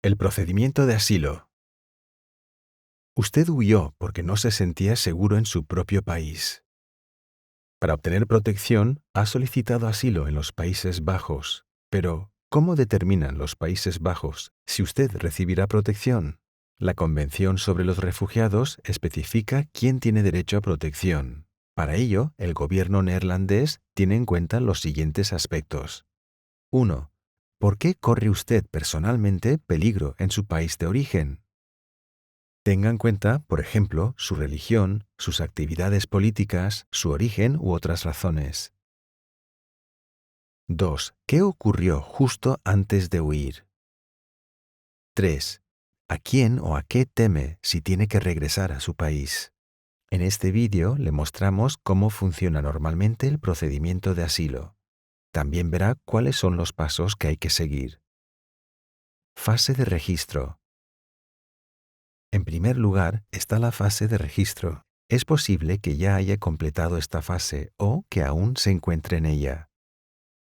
El procedimiento de asilo. Usted huyó porque no se sentía seguro en su propio país. Para obtener protección, ha solicitado asilo en los Países Bajos. Pero, ¿cómo determinan los Países Bajos si usted recibirá protección? La Convención sobre los Refugiados especifica quién tiene derecho a protección. Para ello, el gobierno neerlandés tiene en cuenta los siguientes aspectos. 1. ¿Por qué corre usted personalmente peligro en su país de origen? Tenga en cuenta, por ejemplo, su religión, sus actividades políticas, su origen u otras razones. 2. ¿Qué ocurrió justo antes de huir? 3. ¿A quién o a qué teme si tiene que regresar a su país? En este vídeo le mostramos cómo funciona normalmente el procedimiento de asilo. También verá cuáles son los pasos que hay que seguir. Fase de registro. En primer lugar está la fase de registro. Es posible que ya haya completado esta fase o que aún se encuentre en ella.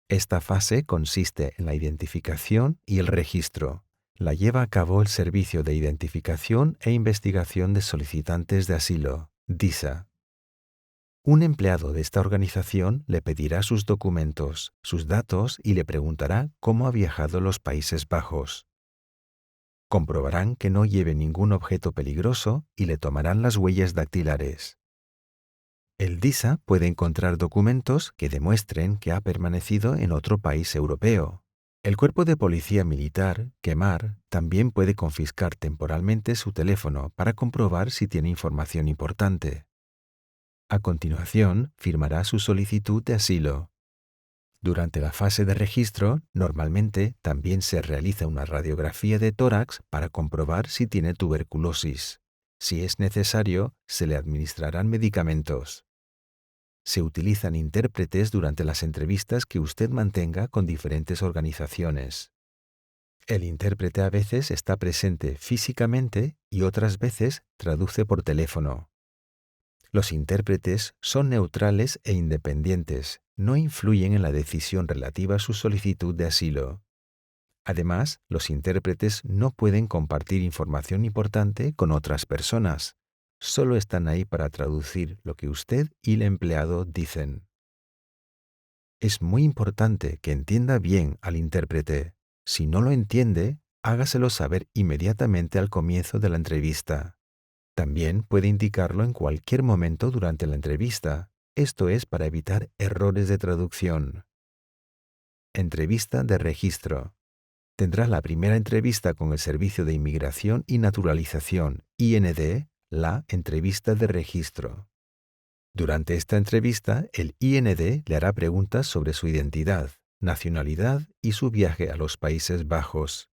Esta fase consiste en la identificación y el registro. La lleva a cabo el Servicio de Identificación e Investigación de Solicitantes de Asilo, DISA. Un empleado de esta organización le pedirá sus documentos, sus datos y le preguntará cómo ha viajado a los Países Bajos. Comprobarán que no lleve ningún objeto peligroso y le tomarán las huellas dactilares. El DISA puede encontrar documentos que demuestren que ha permanecido en otro país europeo. El Cuerpo de Policía Militar, KEMAR, también puede confiscar temporalmente su teléfono para comprobar si tiene información importante. A continuación, firmará su solicitud de asilo. Durante la fase de registro, normalmente también se realiza una radiografía de tórax para comprobar si tiene tuberculosis. Si es necesario, se le administrarán medicamentos. Se utilizan intérpretes durante las entrevistas que usted mantenga con diferentes organizaciones. El intérprete a veces está presente físicamente y otras veces traduce por teléfono. Los intérpretes son neutrales e independientes, no influyen en la decisión relativa a su solicitud de asilo. Además, los intérpretes no pueden compartir información importante con otras personas. Solo están ahí para traducir lo que usted y el empleado dicen. Es muy importante que entienda bien al intérprete. Si no lo entiende, hágaselo saber inmediatamente al comienzo de la entrevista. También puede indicarlo en cualquier momento durante la entrevista. Esto es para evitar errores de traducción. Entrevista de registro. Tendrá la primera entrevista con el Servicio de Inmigración y Naturalización, IND, la entrevista de registro. Durante esta entrevista, el IND le hará preguntas sobre su identidad, nacionalidad y su viaje a los Países Bajos.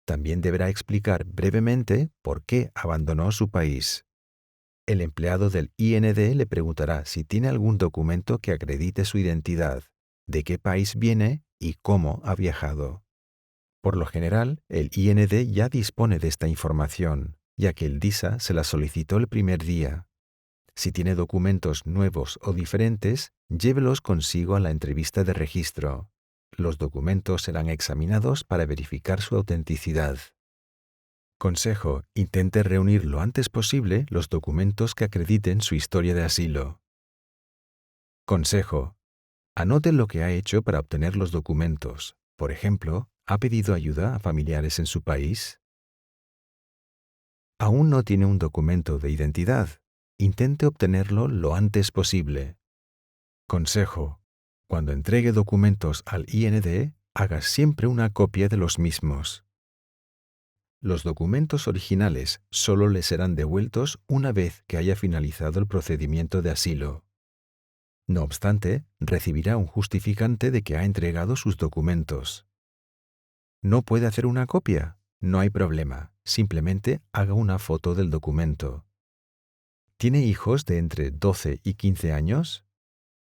También deberá explicar brevemente por qué abandonó su país. El empleado del IND le preguntará si tiene algún documento que acredite su identidad, de qué país viene y cómo ha viajado. Por lo general, el IND ya dispone de esta información, ya que el DISA se la solicitó el primer día. Si tiene documentos nuevos o diferentes, llévelos consigo a la entrevista de registro. Los documentos serán examinados para verificar su autenticidad. Consejo: intente reunir lo antes posible los documentos que acrediten su historia de asilo. Consejo: anote lo que ha hecho para obtener los documentos. Por ejemplo, ¿ha pedido ayuda a familiares en su país? ¿Aún no tiene un documento de identidad? Intente obtenerlo lo antes posible. Consejo: cuando entregue documentos al IND, haga siempre una copia de los mismos. Los documentos originales solo le serán devueltos una vez que haya finalizado el procedimiento de asilo. No obstante, recibirá un justificante de que ha entregado sus documentos. ¿No puede hacer una copia? No hay problema, simplemente haga una foto del documento. ¿Tiene hijos de entre 12 y 15 años?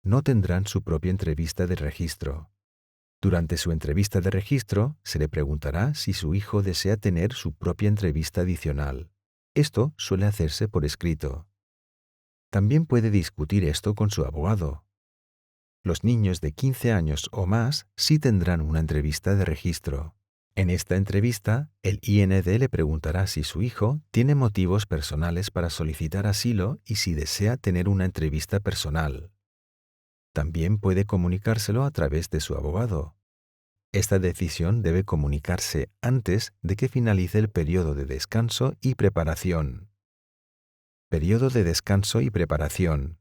No tendrán su propia entrevista de registro. Durante su entrevista de registro, se le preguntará si su hijo desea tener su propia entrevista adicional. Esto suele hacerse por escrito. También puede discutir esto con su abogado. Los niños de 15 años o más sí tendrán una entrevista de registro. En esta entrevista, el IND le preguntará si su hijo tiene motivos personales para solicitar asilo y si desea tener una entrevista personal. También puede comunicárselo a través de su abogado. Esta decisión debe comunicarse antes de que finalice el periodo de descanso y preparación. Periodo de descanso y preparación.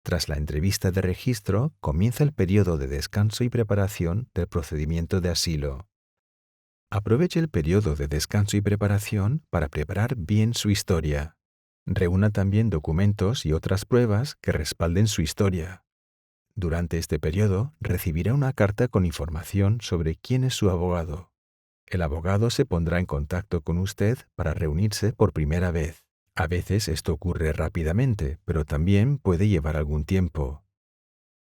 Tras la entrevista de registro, comienza el periodo de descanso y preparación del procedimiento de asilo. Aproveche el periodo de descanso y preparación para preparar bien su historia. Reúna también documentos y otras pruebas que respalden su historia. Durante este periodo, recibirá una carta con información sobre quién es su abogado. El abogado se pondrá en contacto con usted para reunirse por primera vez. A veces esto ocurre rápidamente, pero también puede llevar algún tiempo.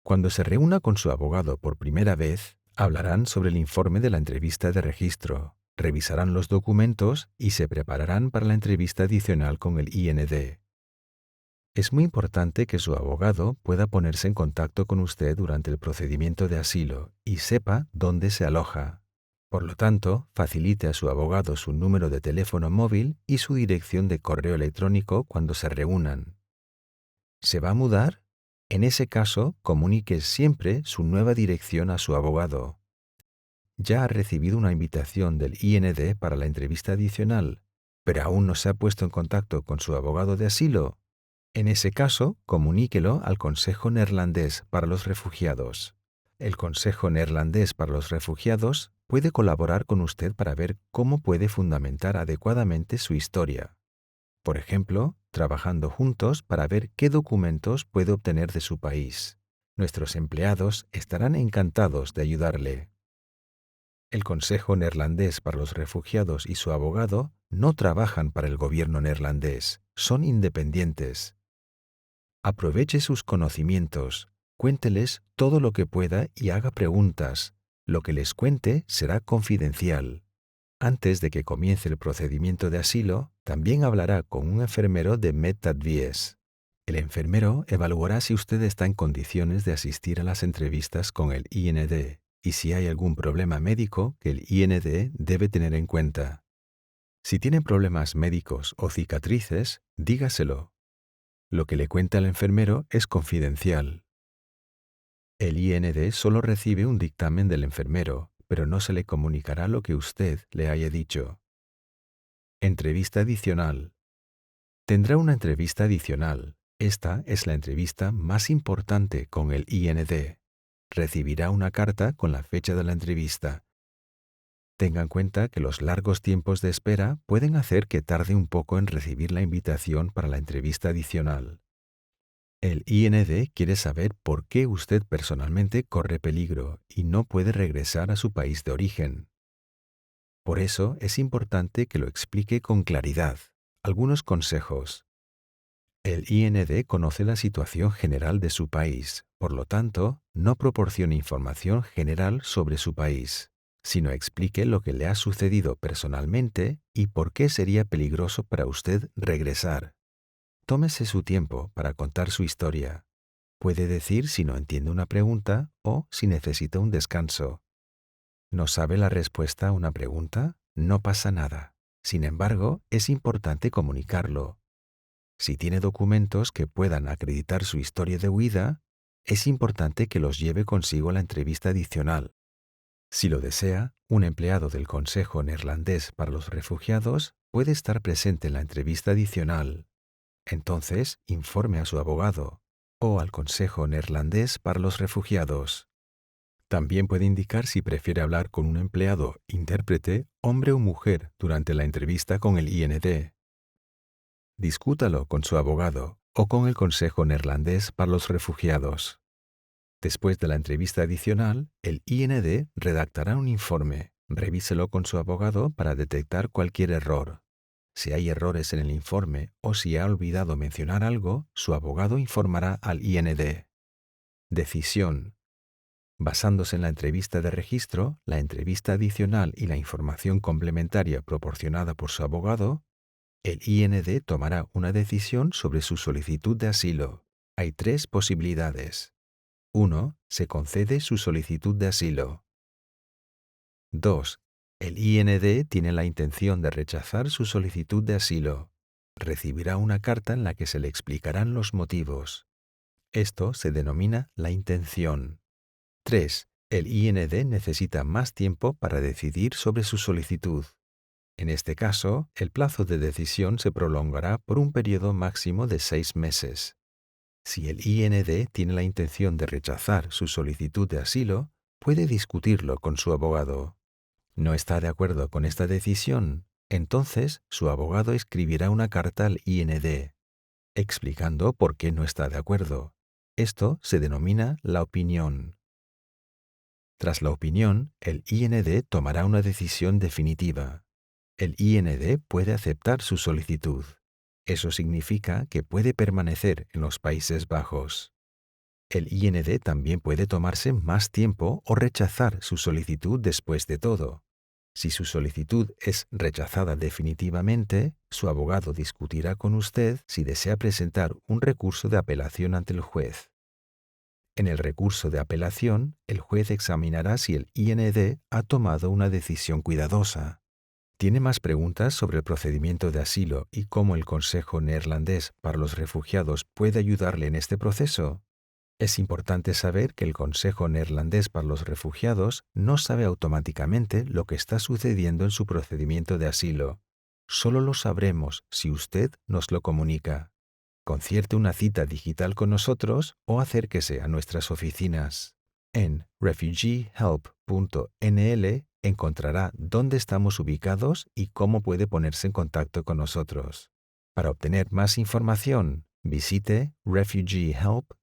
Cuando se reúna con su abogado por primera vez, hablarán sobre el informe de la entrevista de registro, revisarán los documentos y se prepararán para la entrevista adicional con el IND. Es muy importante que su abogado pueda ponerse en contacto con usted durante el procedimiento de asilo y sepa dónde se aloja. Por lo tanto, facilite a su abogado su número de teléfono móvil y su dirección de correo electrónico cuando se reúnan. ¿Se va a mudar? En ese caso, comunique siempre su nueva dirección a su abogado. Ya ha recibido una invitación del IND para la entrevista adicional, pero aún no se ha puesto en contacto con su abogado de asilo. En ese caso, comuníquelo al Consejo Neerlandés para los Refugiados. El Consejo Neerlandés para los Refugiados puede colaborar con usted para ver cómo puede fundamentar adecuadamente su historia. Por ejemplo, trabajando juntos para ver qué documentos puede obtener de su país. Nuestros empleados estarán encantados de ayudarle. El Consejo Neerlandés para los Refugiados y su abogado no trabajan para el gobierno neerlandés, son independientes. Aproveche sus conocimientos, cuénteles todo lo que pueda y haga preguntas. Lo que les cuente será confidencial. Antes de que comience el procedimiento de asilo, también hablará con un enfermero de MedAdvies. El enfermero evaluará si usted está en condiciones de asistir a las entrevistas con el IND y si hay algún problema médico que el IND debe tener en cuenta. Si tiene problemas médicos o cicatrices, dígaselo. Lo que le cuenta el enfermero es confidencial. El IND solo recibe un dictamen del enfermero, pero no se le comunicará lo que usted le haya dicho. Entrevista adicional. Tendrá una entrevista adicional. Esta es la entrevista más importante con el IND. Recibirá una carta con la fecha de la entrevista. Tenga en cuenta que los largos tiempos de espera pueden hacer que tarde un poco en recibir la invitación para la entrevista adicional. El IND quiere saber por qué usted personalmente corre peligro y no puede regresar a su país de origen. Por eso es importante que lo explique con claridad. Algunos consejos. El IND conoce la situación general de su país, por lo tanto, no proporcione información general sobre su país, sino explique lo que le ha sucedido personalmente y por qué sería peligroso para usted regresar. Tómese su tiempo para contar su historia. Puede decir si no entiende una pregunta o si necesita un descanso. ¿No sabe la respuesta a una pregunta? No pasa nada. Sin embargo, es importante comunicarlo. Si tiene documentos que puedan acreditar su historia de huida, es importante que los lleve consigo a la entrevista adicional. Si lo desea, un empleado del Consejo Neerlandés para los Refugiados puede estar presente en la entrevista adicional. Entonces, informe a su abogado o al Consejo Neerlandés para los Refugiados. También puede indicar si prefiere hablar con un empleado, intérprete, hombre o mujer, durante la entrevista con el IND. Discútalo con su abogado o con el Consejo Neerlandés para los Refugiados. Después de la entrevista adicional, el IND redactará un informe. Revíselo con su abogado para detectar cualquier error. Si hay errores en el informe o si ha olvidado mencionar algo, su abogado informará al IND. Decisión. Basándose en la entrevista de registro, la entrevista adicional y la información complementaria proporcionada por su abogado, el IND tomará una decisión sobre su solicitud de asilo. Hay 3 posibilidades. 1. Se concede su solicitud de asilo. 2. El IND tiene la intención de rechazar su solicitud de asilo. Recibirá una carta en la que se le explicarán los motivos. Esto se denomina la intención. 3. El IND necesita más tiempo para decidir sobre su solicitud. En este caso, el plazo de decisión se prolongará por un periodo máximo de 6 meses. Si el IND tiene la intención de rechazar su solicitud de asilo, puede discutirlo con su abogado. ¿No está de acuerdo con esta decisión? Entonces, su abogado escribirá una carta al IND, explicando por qué no está de acuerdo. Esto se denomina la opinión. Tras la opinión, el IND tomará una decisión definitiva. El IND puede aceptar su solicitud. Eso significa que puede permanecer en los Países Bajos. El IND también puede tomarse más tiempo o rechazar su solicitud después de todo. Si su solicitud es rechazada definitivamente, su abogado discutirá con usted si desea presentar un recurso de apelación ante el juez. En el recurso de apelación, el juez examinará si el IND ha tomado una decisión cuidadosa. ¿Tiene más preguntas sobre el procedimiento de asilo y cómo el Consejo Neerlandés para los Refugiados puede ayudarle en este proceso? Es importante saber que el Consejo Neerlandés para los Refugiados no sabe automáticamente lo que está sucediendo en su procedimiento de asilo. Solo lo sabremos si usted nos lo comunica. Concierte una cita digital con nosotros o acérquese a nuestras oficinas. En refugiehelp.nl encontrará dónde estamos ubicados y cómo puede ponerse en contacto con nosotros. Para obtener más información, visite refugiehelp.nl.